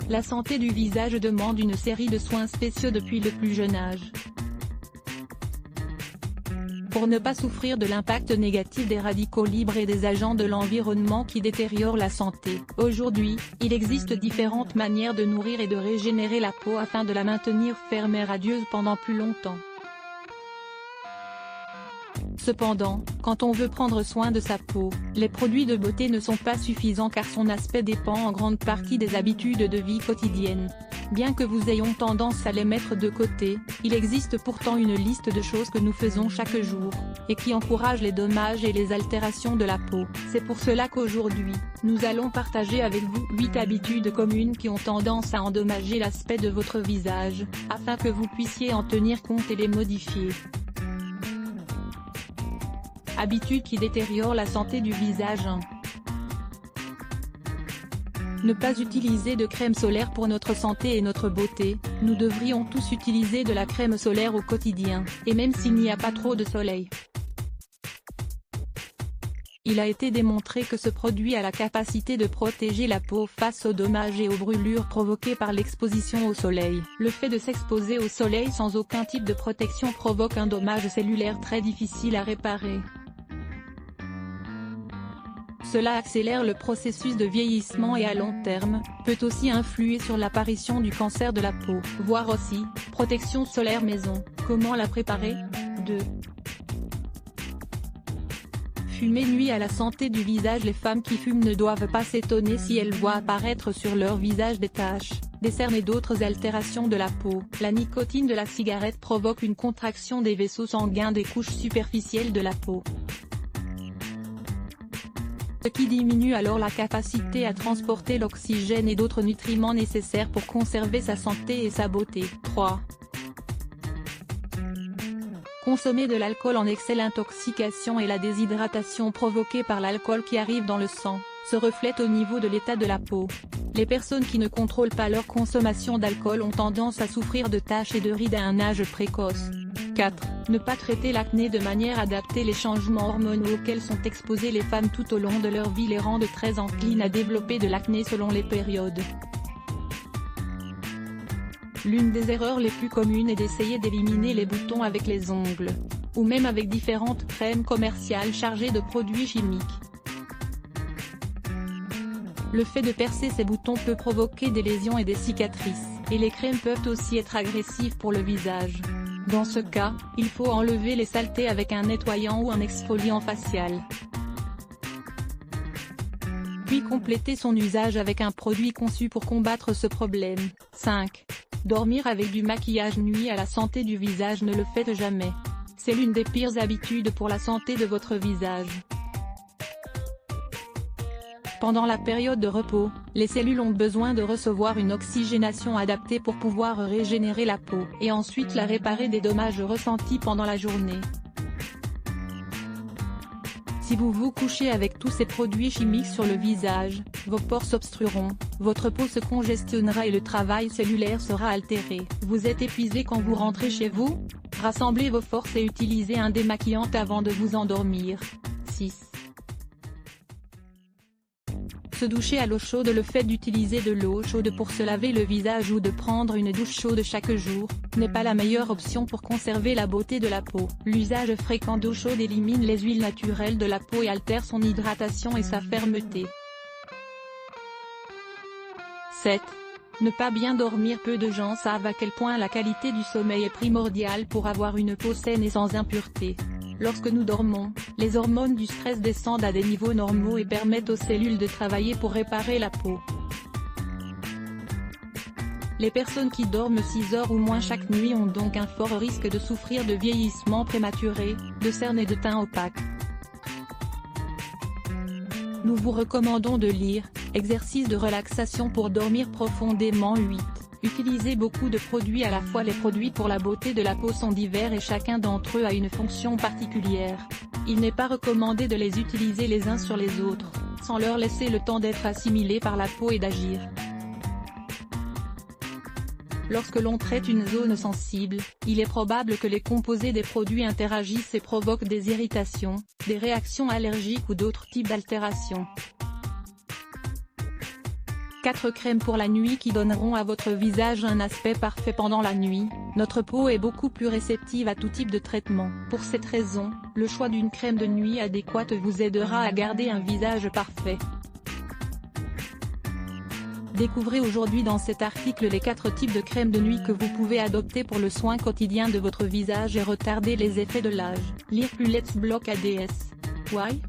La santé du visage demande une série de soins spéciaux depuis le plus jeune âge. Pour ne pas souffrir de l'impact négatif des radicaux libres et des agents de l'environnement qui détériorent la santé. Aujourd'hui, il existe différentes manières de nourrir et de régénérer la peau afin de la maintenir ferme et radieuse pendant plus longtemps. Cependant, quand on veut prendre soin de sa peau, les produits de beauté ne sont pas suffisants car son aspect dépend en grande partie des habitudes de vie quotidiennes. Bien que vous ayons tendance à les mettre de côté, il existe pourtant une liste de choses que nous faisons chaque jour, et qui encouragent les dommages et les altérations de la peau. C'est pour cela qu'aujourd'hui, nous allons partager avec vous 8 habitudes communes qui ont tendance à endommager l'aspect de votre visage, afin que vous puissiez en tenir compte et les modifier. Habitudes qui détériorent la santé du visage. 1. Ne pas utiliser de crème solaire pour notre santé et notre beauté. Nous devrions tous utiliser de la crème solaire au quotidien, et même s'il n'y a pas trop de soleil. Il a été démontré que ce produit a la capacité de protéger la peau face aux dommages et aux brûlures provoquées par l'exposition au soleil. Le fait de s'exposer au soleil sans aucun type de protection provoque un dommage cellulaire très difficile à réparer. Cela accélère le processus de vieillissement et à long terme, peut aussi influer sur l'apparition du cancer de la peau. Voir aussi, protection solaire maison, comment la préparer? 2. Fumer nuit à la santé du visage. Les femmes qui fument ne doivent pas s'étonner si elles voient apparaître sur leur visage des taches, des cernes et d'autres altérations de la peau. La nicotine de la cigarette provoque une contraction des vaisseaux sanguins des couches superficielles de la peau, ce qui diminue alors la capacité à transporter l'oxygène et d'autres nutriments nécessaires pour conserver sa santé et sa beauté. 3. Consommer de l'alcool en excès. L'intoxication et la déshydratation provoquée par l'alcool qui arrive dans le sang, se reflètent au niveau de l'état de la peau. Les personnes qui ne contrôlent pas leur consommation d'alcool ont tendance à souffrir de taches et de rides à un âge précoce. 4. Ne pas traiter l'acné de manière adaptée. Les changements hormonaux auxquels sont exposées les femmes tout au long de leur vie les rendent très enclines à développer de l'acné selon les périodes. L'une des erreurs les plus communes est d'essayer d'éliminer les boutons avec les ongles, ou même avec différentes crèmes commerciales chargées de produits chimiques. Le fait de percer ces boutons peut provoquer des lésions et des cicatrices, et les crèmes peuvent aussi être agressives pour le visage. Dans ce cas, il faut enlever les saletés avec un nettoyant ou un exfoliant facial. Puis compléter son usage avec un produit conçu pour combattre ce problème. 5. Dormir avec du maquillage nuit à la santé du visage. Ne le faites jamais. C'est l'une des pires habitudes pour la santé de votre visage. Pendant la période de repos, les cellules ont besoin de recevoir une oxygénation adaptée pour pouvoir régénérer la peau, et ensuite la réparer des dommages ressentis pendant la journée. Si vous vous couchez avec tous ces produits chimiques sur le visage, vos pores s'obstrueront, votre peau se congestionnera et le travail cellulaire sera altéré. Vous êtes épuisé quand vous rentrez chez vous? Rassemblez vos forces et utilisez un démaquillant avant de vous endormir. 6. Se doucher à l'eau chaude. Le fait d'utiliser de l'eau chaude pour se laver le visage ou de prendre une douche chaude chaque jour, n'est pas la meilleure option pour conserver la beauté de la peau. L'usage fréquent d'eau chaude élimine les huiles naturelles de la peau et altère son hydratation et sa fermeté. 7. Ne pas bien dormir. Peu de gens savent à quel point la qualité du sommeil est primordiale pour avoir une peau saine et sans impureté. Lorsque nous dormons, les hormones du stress descendent à des niveaux normaux et permettent aux cellules de travailler pour réparer la peau. Les personnes qui dorment 6 heures ou moins chaque nuit ont donc un fort risque de souffrir de vieillissement prématuré, de cernes et de teint opaque. Nous vous recommandons de lire « Exercice de relaxation pour dormir profondément » 8. Utilisez beaucoup de produits à la fois. Les produits pour la beauté de la peau sont divers et chacun d'entre eux a une fonction particulière. Il n'est pas recommandé de les utiliser les uns sur les autres, sans leur laisser le temps d'être assimilés par la peau et d'agir. Lorsque l'on traite une zone sensible, il est probable que les composés des produits interagissent et provoquent des irritations, des réactions allergiques ou d'autres types d'altérations. 4 crèmes pour la nuit qui donneront à votre visage un aspect parfait pendant la nuit. Notre peau est beaucoup plus réceptive à tout type de traitement. Pour cette raison, le choix d'une crème de nuit adéquate vous aidera à garder un visage parfait. Découvrez aujourd'hui dans cet article les 4 types de crèmes de nuit que vous pouvez adopter pour le soin quotidien de votre visage et retarder les effets de l'âge. Lire plus Let's Block ADS. Why?